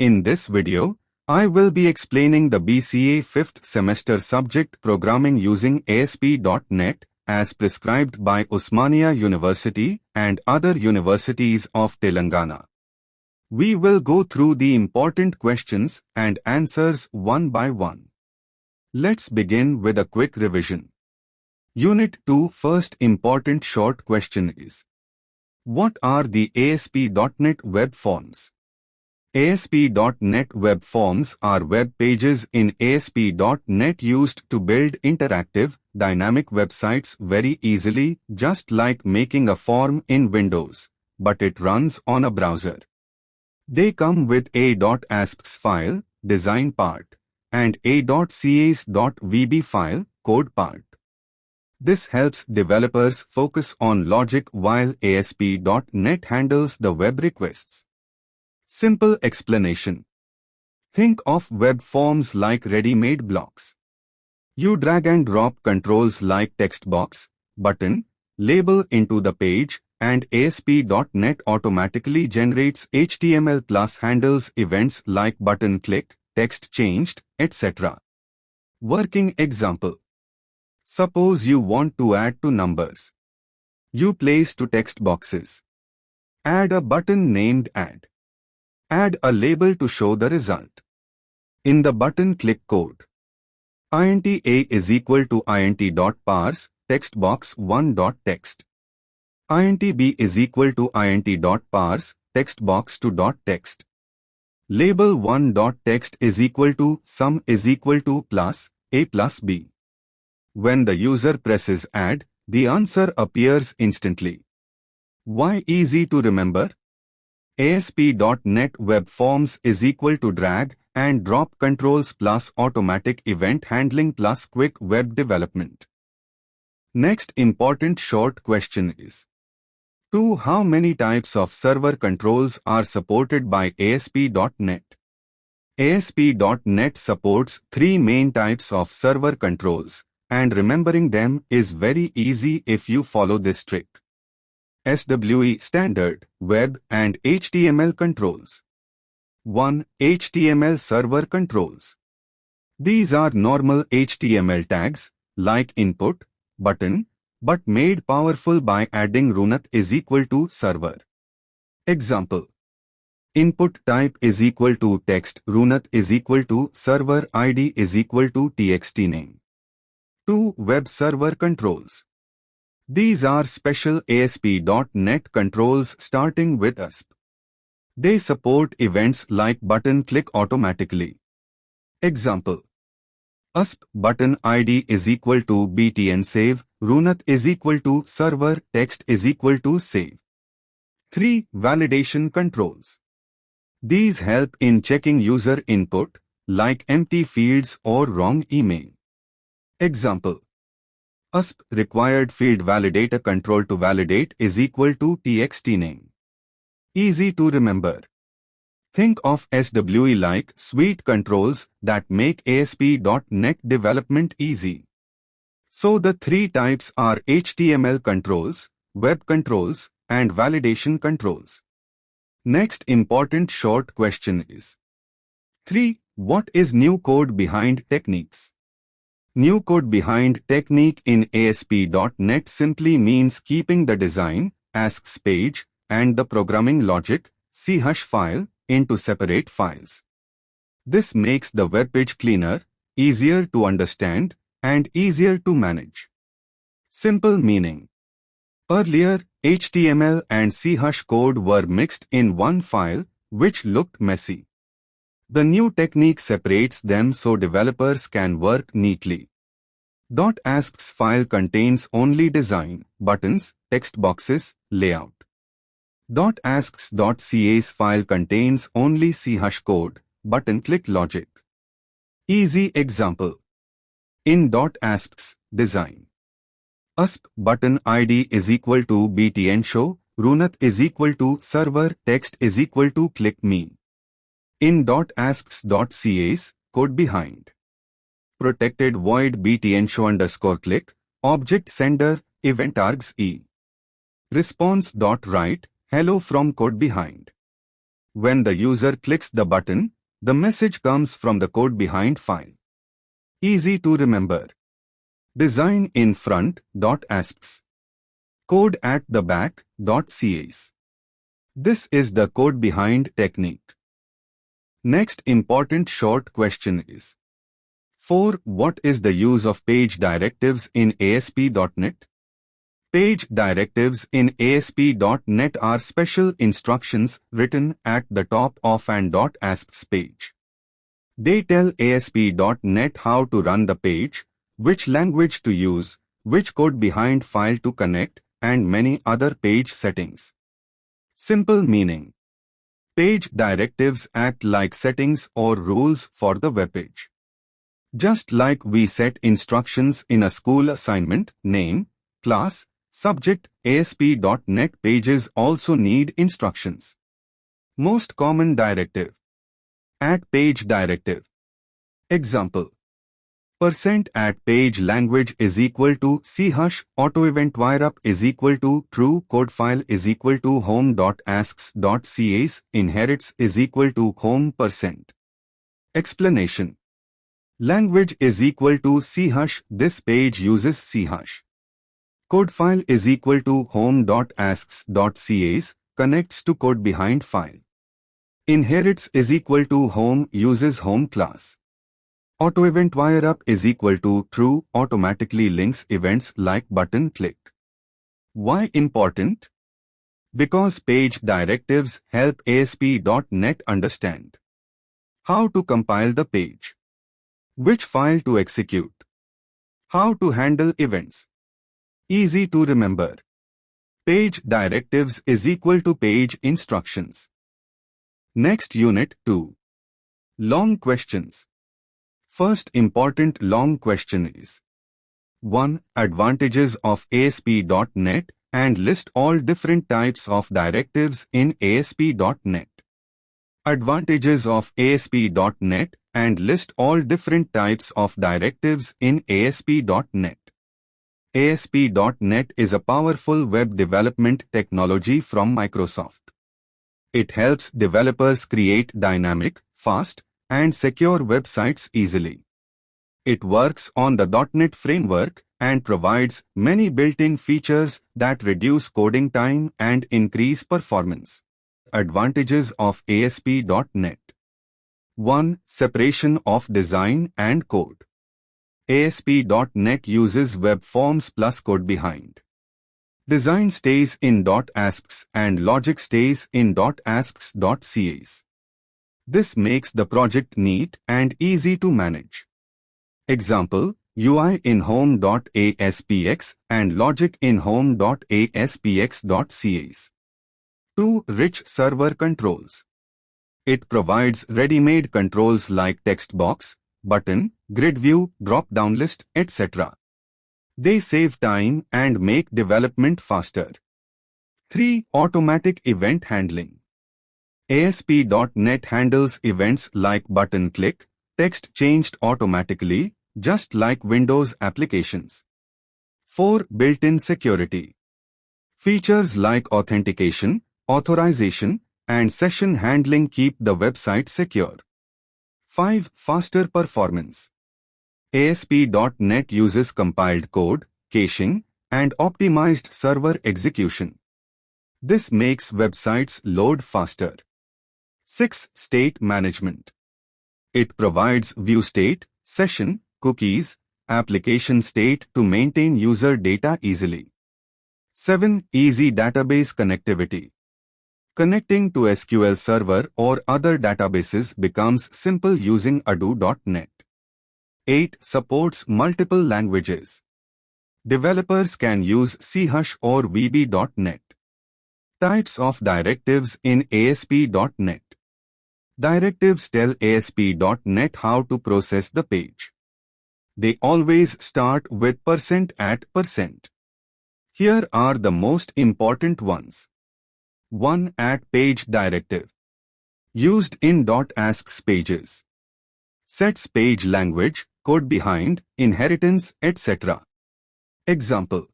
In this video, I will be explaining the BCA 5th semester subject programming using ASP.NET as prescribed by Osmania University and other universities of Telangana. We will go through the important questions and answers one by one. Let's begin with a quick revision. Unit 2 first important short question is: what are the ASP.NET web forms? ASP.NET web forms are web pages in ASP.NET used to build interactive, dynamic websites very easily, just like making a form in Windows, but it runs on a browser. They come with a.asps file, design part, and a.cas.vb file, code part. This helps developers focus on logic while ASP.NET handles the web requests. Simple explanation. Think of web forms like ready-made blocks. You drag and drop controls like text box, button, label into the page, and ASP.NET automatically generates HTML plus handles events like button click, text changed, etc. Working example. Suppose you want to add two numbers. You place two text boxes. Add a button named Add. Add a label to show the result. In the button click code, int a is equal to int.parse textbox1.text. int b is equal to int.parse textbox2.text. Label 1.text is equal to sum is equal to plus a plus b. When the user presses add, the answer appears instantly. Why easy to remember? ASP.NET web forms is equal to drag and drop controls plus automatic event handling plus quick web development. Next important short question is: how many types of server controls are supported by ASP.NET? ASP.NET supports three main types of server controls, and remembering them is very easy if you follow this trick. SWE standard, web and HTML controls. 1. HTML server controls. These are normal HTML tags, like input, button, but made powerful by adding runat is equal to server. Example. Input type is equal to text, runat is equal to server, ID is equal to txt name. 2. Web server controls. These are special ASP.NET controls starting with ASP. They support events like button click automatically. Example. ASP button ID is equal to btn save, runat is equal to server, text is equal to save. 3. Validation controls. These help in checking user input, like empty fields or wrong email. Example. ASP required field validator control to validate is equal to txt name. Easy to remember. Think of SWE like suite controls that make ASP.NET development easy. So the three types are HTML controls, web controls, and validation controls. Next important short question is: what is new code behind techniques? New code behind technique in ASP.NET simply means keeping the design, asks page, and the programming logic, ch file, into separate files. This makes the web page cleaner, easier to understand, and easier to manage. Simple meaning. Earlier, HTML and ch code were mixed in one file, which looked messy. The new technique separates them so developers can work neatly. .asks file contains only design, buttons, text boxes, layout. .asks.cas file contains only ch code, button click logic. Easy example. In .asks, design. ASP button ID is equal to btn show, runat is equal to server, text is equal to click me. In .asks.cas, code behind. Protected void btn show underscore click, object sender, event args e. Response.write, hello from code behind. When the user clicks the button, The message comes from the code behind file. Easy to remember. Design in front, .asps. Code at the back, .cas. This is the code behind technique. Next important short question is 4. What is the use of page directives in ASP.NET? Page directives in ASP.NET are special instructions written at the top of an .asps page. They tell ASP.NET how to run the page, which language to use, which code behind file to connect, and many other page settings. Simple meaning. Page directives act like settings or rules for the webpage. Just like we set instructions in a school assignment, name, class, subject, ASP.NET pages also need instructions. Most common directive. At page directive. Example. %at page language is equal to ch auto event wireup is equal to true code file is equal to home.asks.cas inherits is equal to home %. Explanation. Language is equal to ch. This page uses ch. Code file is equal to home.asks.cas connects to code behind file. Inherits is equal to home uses home class. Auto event wireup is equal to true automatically links events like button click. Why important? Because page directives help ASP.NET understand how to compile the page, which file to execute, how to handle events. Easy to remember. Page directives is equal to page instructions. Next unit 2. Long questions. First important long question is 1. Advantages of ASP.NET and list all different types of directives in ASP.NET. Advantages of ASP.NET and list all different types of directives in ASP.NET. ASP.NET is a powerful web development technology from Microsoft. It helps developers create dynamic, fast, and secure websites easily. It works on the .NET framework and provides many built-in features that reduce coding time and increase performance. Advantages of ASP.NET. 1. Separation of design and code. ASP.NET uses web forms plus code behind. Design stays in .asps and logic stays in .asks.cas. This makes the project neat and easy to manage. Example, UI in home.aspx and logic in home.aspx.cas. 2. Rich server controls. It provides ready-made controls like text box, button, grid view, drop-down list, etc. They save time and make development faster. 3. Automatic event handling. ASP.NET handles events like button click, text changed automatically, just like Windows applications. 4. Built-in security. Features like authentication, authorization, and session handling keep the website secure. 5. Faster performance. ASP.NET uses compiled code, caching, and optimized server execution. This makes websites load faster. 6. State management. It provides view state, session, cookies, application state to maintain user data easily. 7. Easy database connectivity. Connecting to SQL Server or other databases becomes simple using Ado.NET. 8. Supports multiple languages. Developers can use C# or VB.NET. Types of directives in ASP.NET. Directives tell ASP.NET how to process the page. They always start with %at %. Here are the most important ones. 1. At page directive. Used in .asks pages. Sets page language, code behind, inheritance, etc. Example.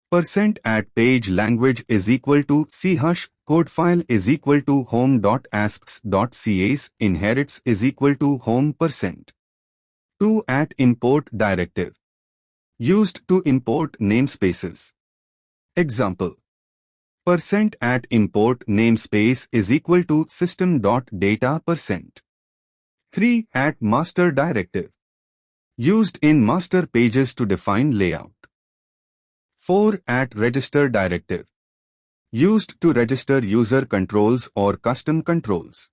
%@ page language is equal to ch code file is equal to home.asps.cas inherits is equal to home %. 2 at import directive used to import namespaces. Example: %@ import namespace is equal to system.data %. 3 at master directive used in master pages to define layout. 4 at register directive used to register user controls or custom controls.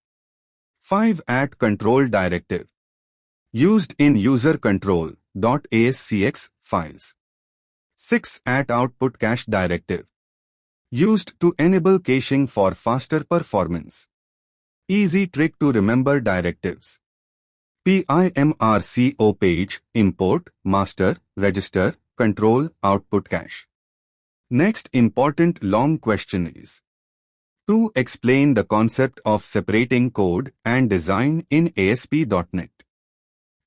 5 at control directive used in user control.ascx files. 6 at output cache directive used to enable caching for faster performance. Easy trick to remember directives: PIMRCO page, import, master, register, control, output cache. Next important long question is to explain the concept of separating code and design in ASP.NET.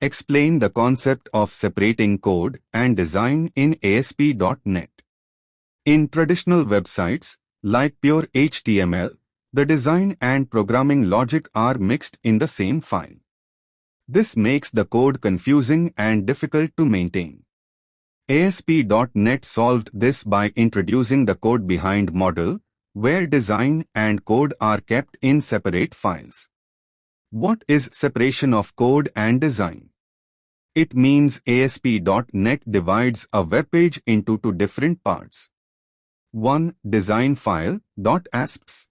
Explain the concept of separating code and design in ASP.NET. In traditional websites, like pure HTML, the design and programming logic are mixed in the same file. This makes the code confusing and difficult to maintain. ASP.NET solved this by introducing the code behind model, where design and code are kept in separate files. What is separation of code and design? It means ASP.NET divides a web page into two different parts. 1. Design file .asps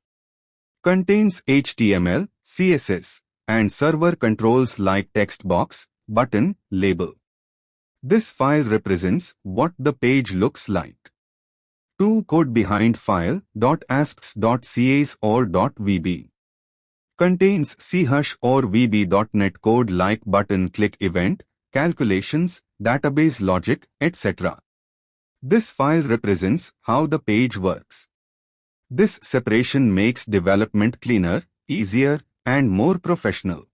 contains HTML, CSS, and server controls like text box, button, label. This file represents what the page looks like. 2. Code behind file .asps.cas or .vb contains ch or vb.net code like button click event, calculations, database logic, etc. This file represents how the page works. This separation makes development cleaner, easier, and more professional.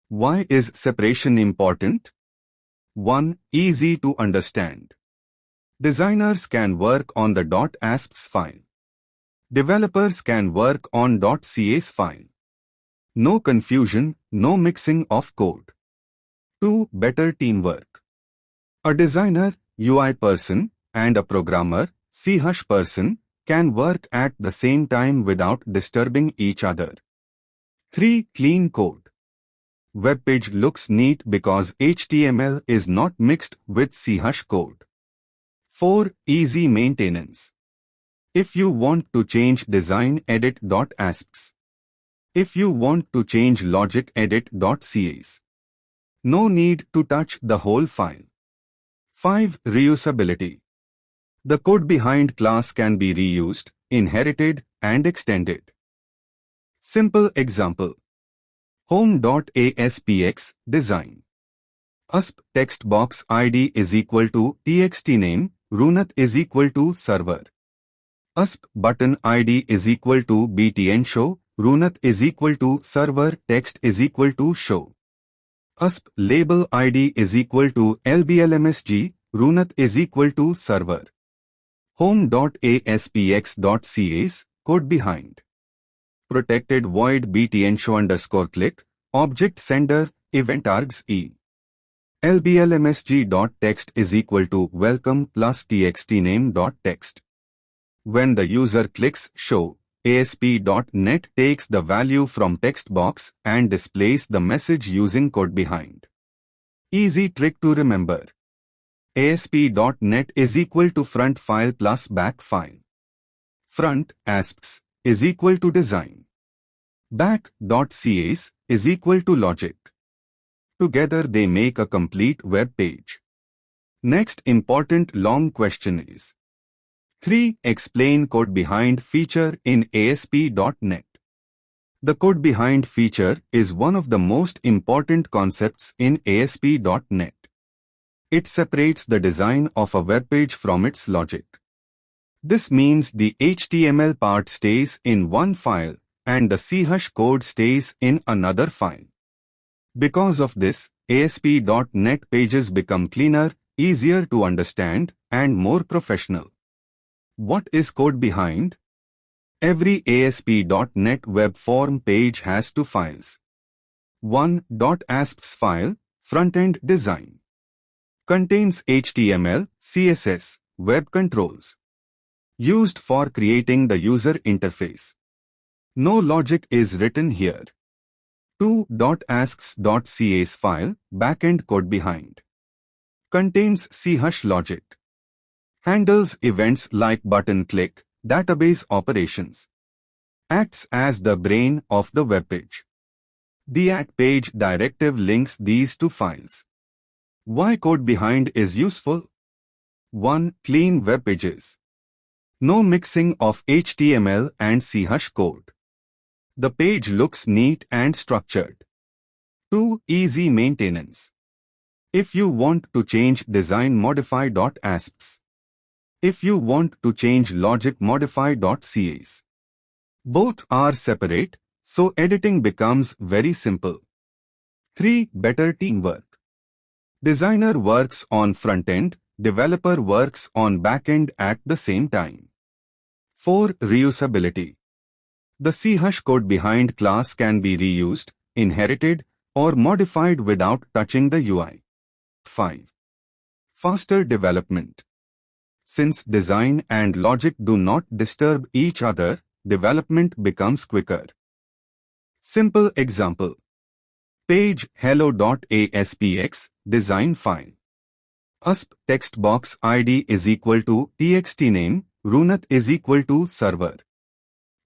Why is separation important? 1. Easy to understand. Designers can work on the .asps file. Developers can work on .cas file. No confusion, no mixing of code. 2. Better teamwork. A designer, UI person, and a programmer, ch person, can work at the same time without disturbing each other. 3. Clean code. Web page looks neat because HTML is not mixed with ch code. 4. Easy maintenance. If you want to change design, edit .asps. If you want to change logic, edit .cas. No need to touch the whole file. 5. Reusability. The code behind class can be reused, inherited, and extended. Simple example: home.aspx design. ASP text box ID is equal to txt name, runat is equal to server. ASP button ID is equal to btn show, runat is equal to server, text is equal to show. ASP label ID is equal to lblmsg, runat is equal to server. Home.aspx.cas, code behind. Protected void btn show underscore click, object sender, event args e. lblmsg.text is equal to welcome plus txt_name.text. When the user clicks show, ASP.NET takes the value from text box and displays the message using code behind. Easy trick to remember. ASP.NET is equal to front file plus back file. Front, asps, is equal to design. Back.cas is equal to logic. Together they make a complete web page. Next important long question is 3. Explain code behind feature in ASP.NET. The code behind feature is one of the most important concepts in ASP.NET. It separates the design of a web page from its logic. This means the HTML part stays in one file and the ch code stays in another file. Because of this, ASP.NET pages become cleaner, easier to understand, and more professional. What is code behind? Every ASP.NET Web Form page has two files. One .asps file, front-end design, contains HTML, CSS, web controls, used for creating the user interface. No logic is written here. 2.asks.cas file, backend code behind, contains ch logic, handles events like button click, database operations, acts as the brain of the web page. The at page directive links these two files. Why code behind is useful? 1. Clean web pages. No mixing of HTML and ch code. The page looks neat and structured. 2. Easy maintenance. If you want to change design, modify .asps. If you want to change logic, modify .cas. Both are separate, so editing becomes very simple. 3. Better teamwork. Designer works on front-end, developer works on back-end at the same time. 4. Reusability. The ch code behind class can be reused, inherited, or modified without touching the UI. 5. Faster development. Since design and logic do not disturb each other, development becomes quicker. Simple example. Page hello.aspx, design file. ASP text box ID is equal to txt name, Runat is equal to server.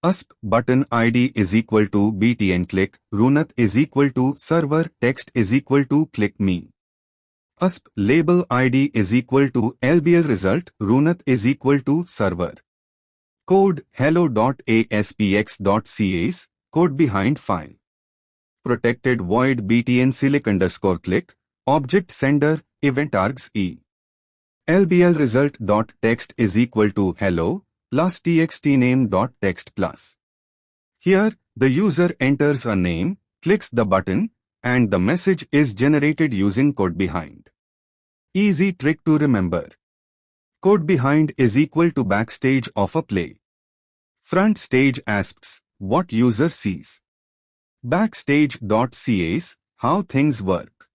ASP button ID is equal to btn click, Runat is equal to server, text is equal to click me. ASP label ID is equal to lbl result, Runat is equal to server. Code hello.aspx.cas, code behind file. Protected void btn click, object sender, event args e. lbl result.text is equal to hello plus txtname.text plus. Here, the user enters a name, clicks the button, and the message is generated using code behind. Easy trick to remember. Code behind is equal to backstage of a play. Front stage asks what user sees. Backstage.cas, how things work.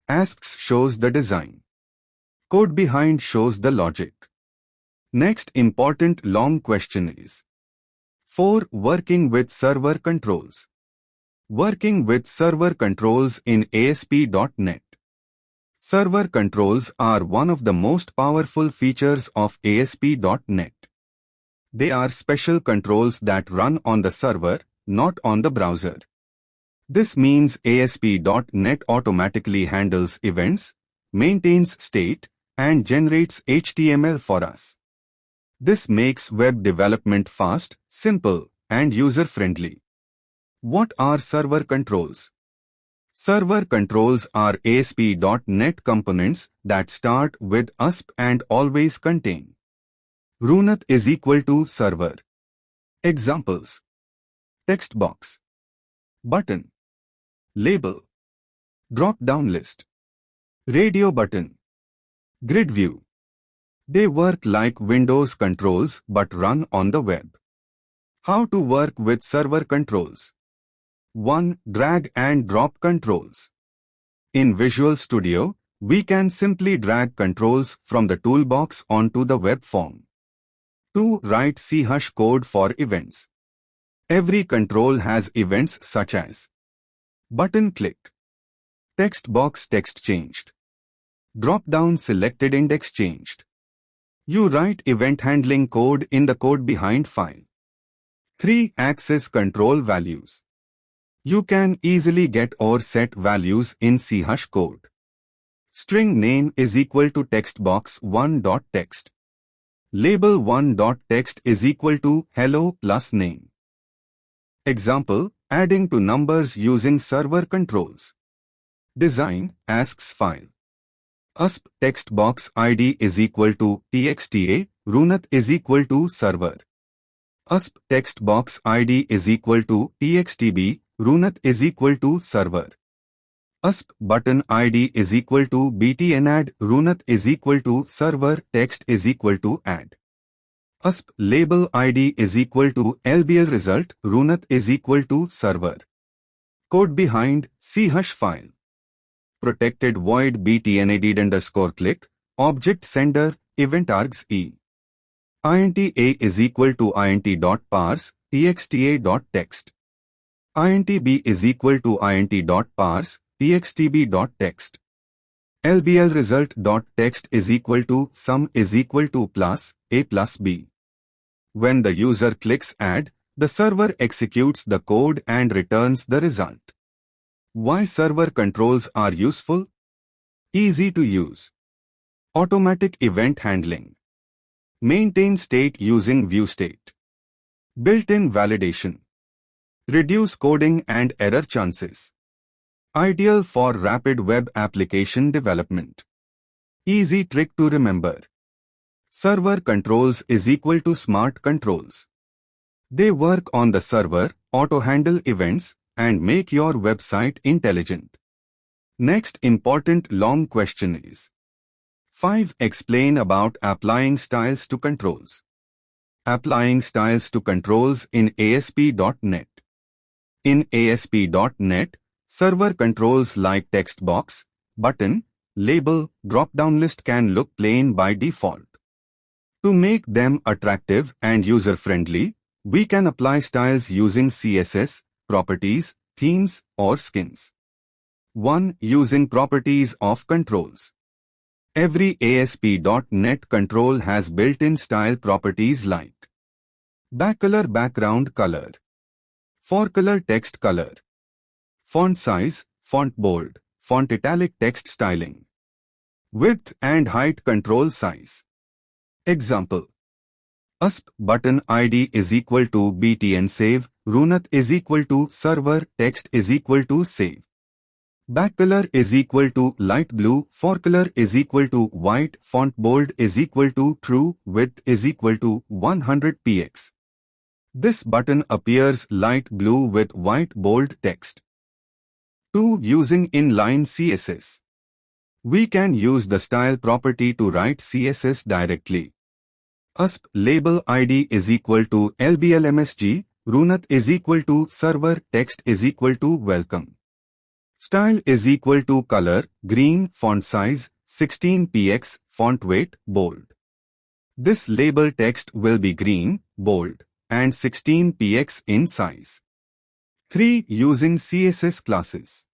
Asks shows the design. Code behind shows the logic. Next important long question is 4. Working with server controls. Working with server controls in ASP.NET. Server controls are one of the most powerful features of ASP.NET. They are special controls that run on the server, not on the browser. This means ASP.NET automatically handles events, maintains state, and generates HTML for us. This makes web development fast, simple, and user-friendly. What are server controls? Server controls are ASP.NET components that start with ASP and always contain Runat is equal to server. Examples: text box, button, label, drop-down list, radio button, grid view. They work like Windows controls but run on the web. How to work with server controls? 1. Drag and drop controls. In Visual Studio, we can simply drag controls from the toolbox onto the web form. 2. Write ch code for events. Every control has events such as button click, text box text changed, drop-down selected index changed. You write event handling code in the code behind file. 3. Access control values. You can easily get or set values in ch code. String name is equal to text box 1.text. Label 1.text is equal to hello plus name. Example: adding to numbers using server controls. Design asks file. ASP text box ID is equal to txta, Runat is equal to server. ASP text box ID is equal to txtb, Runat is equal to server. ASP button ID is equal to btnadd, Runat is equal to server, text is equal to add. ASP label ID is equal to LBL result runat is equal to server. Code behind C hash file. Protected void btnad underscore click object sender event args e. int a is equal to int.parse txta.text. int b is equal to int.parse txtb.text. LBL result.text is equal to sum is equal to plus a plus b. When the user clicks add, the server executes the code and returns the result. Why server controls are useful? Easy to use. Automatic event handling. Maintain state using viewState. Built-in validation. Reduce coding and error chances. Ideal for rapid web application development. Easy trick to remember. Server controls is equal to smart controls. They work on the server, auto-handle events, and make your website intelligent. Next important long question is 5. Explain about applying styles to controls. Applying styles to controls in ASP.NET. In ASP.NET, server controls like text box, button, label, drop-down list can look plain by default. To make them attractive and user-friendly, we can apply styles using CSS, properties, themes, or skins. 1. Using properties of controls. Every ASP.NET control has built-in style properties like backcolor background color, forecolor text color, font size, font bold, font italic text styling, width and height control size. Example. ASP button ID is equal to btn save, runat is equal to server, text is equal to save. Backcolor is equal to light blue, forecolor is equal to white, font bold is equal to true, width is equal to 100 px. This button appears light blue with white bold text. 2. Using inline CSS. We can use the style property to write CSS directly. ASP label ID is equal to LBLMSG, runat is equal to server, text is equal to welcome. Style is equal to color, green, font size, 16 px, font weight, bold. This label text will be green, bold, and 16 px in size. 3. Using CSS classes.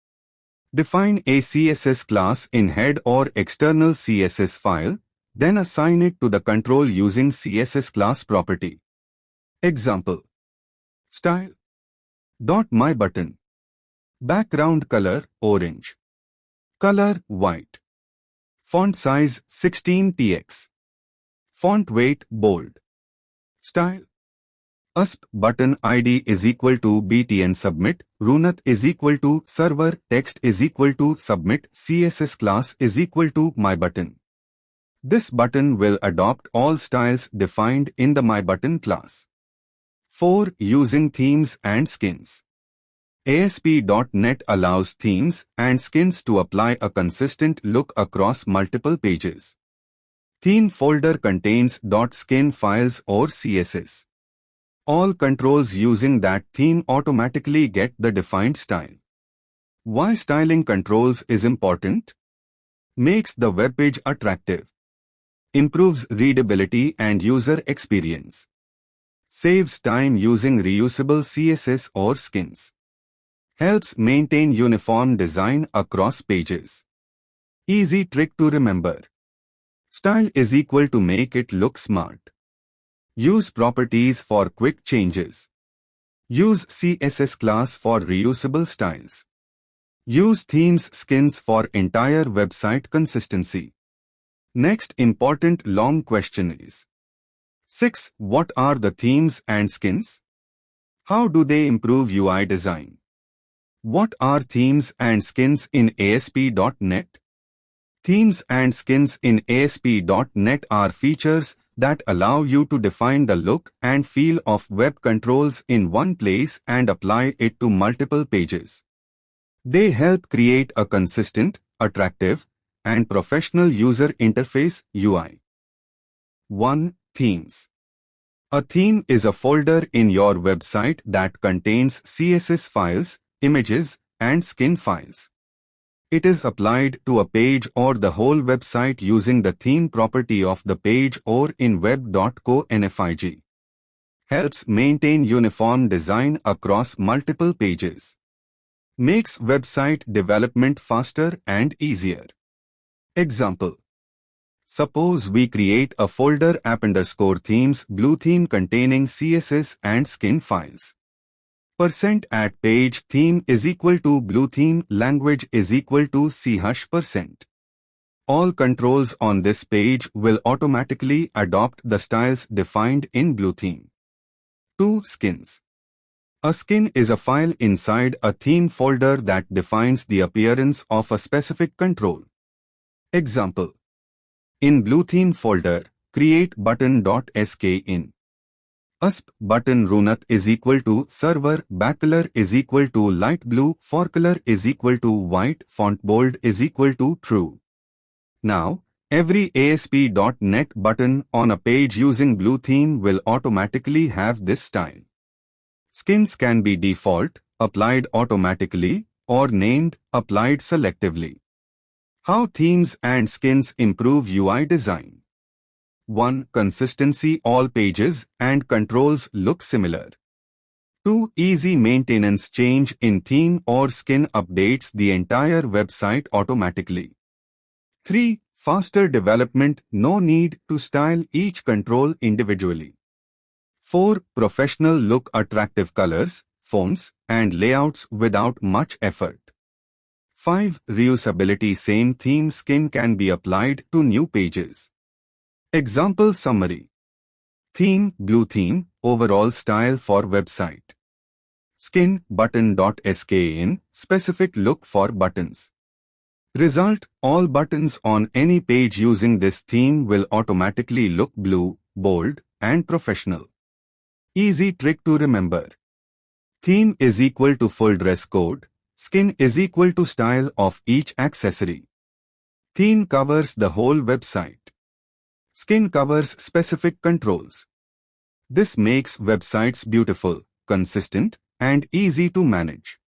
Define a CSS class in head or external CSS file, then assign it to the control using CSS class property. Example. Style. My button. Background color, orange. Color, white. Font size, 16 px. Font weight, bold. Style. ASP button ID is equal to btn submit, runat is equal to server, text is equal to submit, CSS class is equal to my button. This button will adopt all styles defined in the MyButton class. 4. Using themes and skins. ASP.NET allows themes and skins to apply a consistent look across multiple pages. Theme folder contains .skin files or CSS. All controls using that theme automatically get the defined style. Why styling controls is important? Makes the webpage attractive. Improves readability and user experience. Saves time using reusable CSS or skins. Helps maintain uniform design across pages. Easy trick to remember. Style is equal to make it look smart. Use properties for quick changes. Use CSS class for reusable styles. Use themes skins for entire website consistency. Next important long question is 6. What are the themes and skins? How do they improve UI design? What are themes and skins in ASP.NET? Themes and skins in ASP.NET are features that allow you to define the look and feel of web controls in one place and apply it to multiple pages. They help create a consistent, attractive, and professional user interface UI. 1. Themes. A theme is a folder in your website that contains CSS files, images, and skin files. It is applied to a page or the whole website using the theme property of the page or in web.config. Helps maintain uniform design across multiple pages. Makes website development faster and easier. Example. Suppose we create a folder app_themes blue theme containing CSS and skin files. %@ page theme is equal to blue theme language is equal to ch%. All controls on this page will automatically adopt the styles defined in blue theme. 2 skins. A skin is a file inside a theme folder that defines the appearance of a specific control. Example. In blue theme folder, create button.skin. USP button runat is equal to server, backcolor is equal to light blue, forecolor is equal to white, font bold is equal to true. Now, every ASP.NET button on a page using blue theme will automatically have this style. Skins can be default, applied automatically, or named, applied selectively. How themes and skins improve UI design. 1. Consistency. All pages and controls look similar. 2. Easy maintenance. Change in theme or skin updates the entire website automatically. 3. Faster development. No need to style each control individually. 4. Professional look. Attractive colors, fonts, and layouts without much effort. 5. Reusability. Same theme skin can be applied to new pages. Example summary. Theme, blue theme, overall style for website. Skin, button.skin, specific look for buttons. Result, all buttons on any page using this theme will automatically look blue, bold, and professional. Easy trick to remember. Theme is equal to full dress code. Skin is equal to style of each accessory. Theme covers the whole website. Skin covers specific controls. This makes websites beautiful, consistent, and easy to manage.